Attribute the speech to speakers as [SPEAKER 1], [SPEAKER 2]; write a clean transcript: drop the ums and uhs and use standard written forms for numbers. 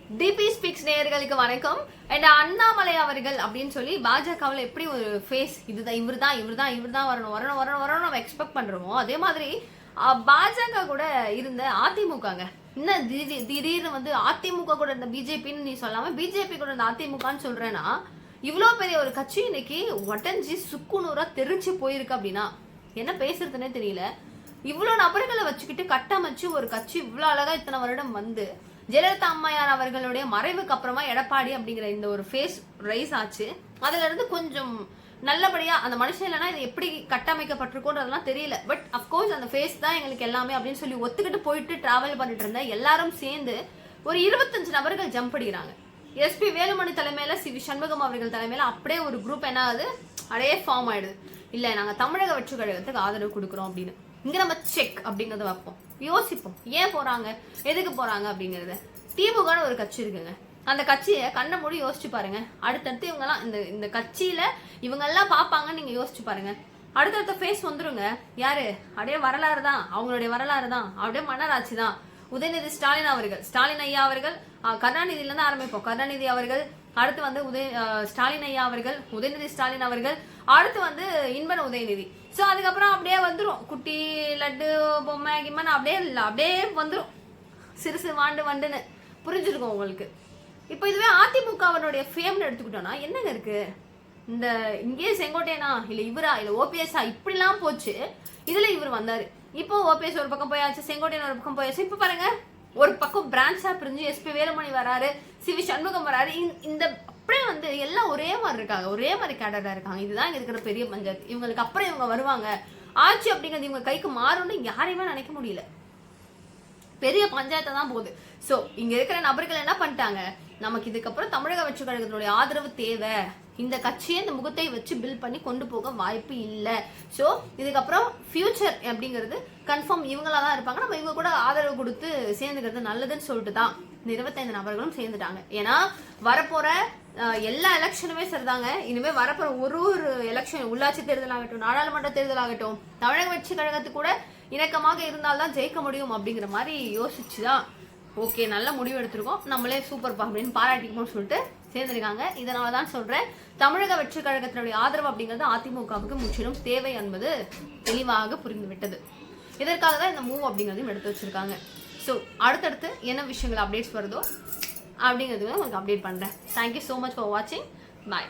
[SPEAKER 1] DP speaks நேயர்களுக்கு வணக்கம். And Annamalai அவர்கள் அப்படின்னு சொல்லி பாஜகவில் எப்படி ஒரு ஃபேஸ் இதுதான் இவர் தான் வரணும் எக்ஸ்பெக்ட் பண்றோமோ அதே மாதிரி பாஜக கூட இருந்த அதிமுகங்க இன்னும் திடீர்னு வந்து அதிமுக கூட இருந்த பிஜேபின்னு நீ சொல்லாம பிஜேபி கூட இருந்த அதிமுகன்னு சொல்றேன்னா இவ்வளோ பெரிய ஒரு கட்சி இன்னைக்கு ஒட்டஞ்சி சுக்குநூறா தெரிஞ்சு போயிருக்கு அப்படின்னா என்ன பேசுறதுன்னே தெரியல. இவ்வளோ நபர்களை வச்சுக்கிட்டு கட்டமைச்சு ஒரு கட்சி இவ்வளோ அழகா இத்தனை வருடம் வந்து ஜெயலலிதா அம்மையார் அவர்களுடைய மறைவுக்கு அப்புறமா எடப்பாடி அப்படிங்கிற இந்த ஒரு ஃபேஸ் ரைஸ் ஆச்சு. அதுல இருந்து கொஞ்சம் நல்லபடியா அந்த மனுஷன் இல்லைன்னா இது எப்படி கட்டமைக்கப்பட்டிருக்கோன்றதுலாம் தெரியல. பட் அப்கோர்ஸ் அந்த ஃபேஸ் தான் எங்களுக்கு எல்லாமே அப்படின்னு சொல்லி ஒத்துக்கிட்டு போயிட்டு டிராவல் பண்ணிட்டு இருந்த எல்லாரும் சேர்ந்து ஒரு 25 நபர்கள் ஜம்ப் அடிக்கிறாங்க. எஸ்பி வேலுமணி தலைமையில சி வி சண்முகம் அவர்கள் தலைமையில அப்படியே ஒரு குரூப் என்ன ஆகுது அப்படியே ஃபார்ம் ஆயிடுது. இல்ல நாங்க தமிழக வெற்றி கழகத்துக்கு ஆதரவு கொடுக்குறோம் அப்படின்னு இங்க நம்ம செக் அப்படிங்கறத வைப்போம், யோசிப்போம் ஏன் போறாங்க எதுக்கு போறாங்க அப்படிங்கறத. திமுகன்னு ஒரு கட்சி இருக்குங்க, அந்த கட்சியை கண்ண மூடி யோசிச்சு பாருங்க. அடுத்தடுத்து இவங்க எல்லாம் இந்த கட்சியில இவங்க எல்லாம் பாப்பாங்கன்னு நீங்க யோசிச்சு பாருங்க. அடுத்தடுத்த ஃபேஸ் வந்துருங்க. யாரு அப்படியே வரலாறு தான், அவங்களுடைய வரலாறு தான், அப்படியே மன்னராட்சி தான். உதயநிதி ஸ்டாலின் அவர்கள், ஸ்டாலின் ஐயா அவர்கள், கருணாநிதியில இருந்து ஆரம்பிப்போம். கருணாநிதி அவர்கள், அடுத்து வந்து ஸ்டாலின் ஐயா அவர்கள், உதயநிதி ஸ்டாலின் அவர்கள், அடுத்து வந்து இன்பன் உதயநிதி. ஸோ அதுக்கப்புறம் அப்படியே வந்துடும் குட்டி லட்டு பொம்மை கிம்மன் அப்படியே வந்துடும் சிறுசு வாண்டுன்னு புரிஞ்சிருக்கும் உங்களுக்கு. இப்போ இதுவே அதிமுகவனுடைய ஃபேம்னு எடுத்துக்கிட்டோம்னா என்னங்க இருக்கு, இந்த இங்கேயே செங்கோட்டையனா இல்ல இவரா இல்ல ஓபிஎஸ்ஆ இப்படிலாம் போச்சு. இதுல இவர் வந்தாரு, இப்போ ஓபிஎஸ் ஒரு பக்கம் போயாச்சு, செங்கோட்டையன் ஒரு பக்கம் போயாச்சு. இப்ப பாருங்க ஒரு பக்கம் பிரான்ச்சா பிரிஞ்சு எஸ்பி வேலுமணி வராரு, சி வி சண்முகம் வராரு. இந்த அப்படியே வந்து எல்லாம் ஒரே மாதிரி இருக்காங்க, ஒரே மாதிரி கேடரா இருக்காங்க. இதுதான் இங்க இருக்கிற பெரிய பஞ்சாயத்து. இவங்களுக்கு அப்புறம் இவங்க வருவாங்க, ஆட்சி அப்படிங்கிறது இவங்க கைக்கு மாறும்னு யாரையுமே நினைக்க முடியல. பெரிய பஞ்சாயத்தை தான் போகுது. சோ இங்க இருக்கிற நபர்கள் என்ன பண்ணிட்டாங்க, நமக்கு இதுக்கப்புறம் தமிழக வெற்றி கழகத்தினுடைய ஆதரவு தேவை, இந்த கட்சியை இந்த முகத்தை வச்சு பில்ட் பண்ணி கொண்டு போக வாய்ப்பு இல்லை. ஸோ இதுக்கப்புறம் ஃபியூச்சர் அப்படிங்கிறது கன்ஃபார்ம் இவங்களா தான் இருப்பாங்க, நம்ம இவங்க கூட ஆதரவு கொடுத்து சேர்ந்துக்கிறது நல்லதுன்னு சொல்லிட்டு தான் இந்த 25 நபர்களும் சேர்ந்துட்டாங்க. ஏன்னா வரப்போற எல்லா எலெக்ஷனுமே சரிதாங்க. இனிமே வரப்போற ஒரு எலெக்ஷன், உள்ளாட்சி தேர்தல் ஆகட்டும், நாடாளுமன்ற தேர்தல் ஆகட்டும், தமிழக வெற்றி கழகத்துக்கு கூட இணக்கமாக இருந்தால்தான் ஜெயிக்க முடியும் அப்படிங்கிற மாதிரி யோசிச்சுதான் ஓகே நல்ல முடிவு எடுத்திருக்கோம், நம்மளே சூப்பர்ப்பா அப்படின்னு பாராட்டிக்கணும்னு சொல்லிட்டு சேர்ந்திருக்காங்க. இதனாலதான் சொல்றேன், தமிழக வெற்றி கழகத்தினுடைய ஆதரவு அப்படிங்கிறது அதிமுகவுக்கு முற்றிலும் தேவை என்பது தெளிவாக புரிந்துவிட்டது. இதற்காக தான் இந்த மூவ் அப்படிங்கிறதையும் எடுத்து வச்சிருக்காங்க. ஸோ அடுத்தடுத்து என்ன விஷயங்கள் அப்டேட்ஸ் வருதோ அப்படிங்கிறது உங்களுக்கு அப்டேட் பண்றேன். தேங்க்யூ ஸோ மச் ஃபார் வாட்சிங். பாய்.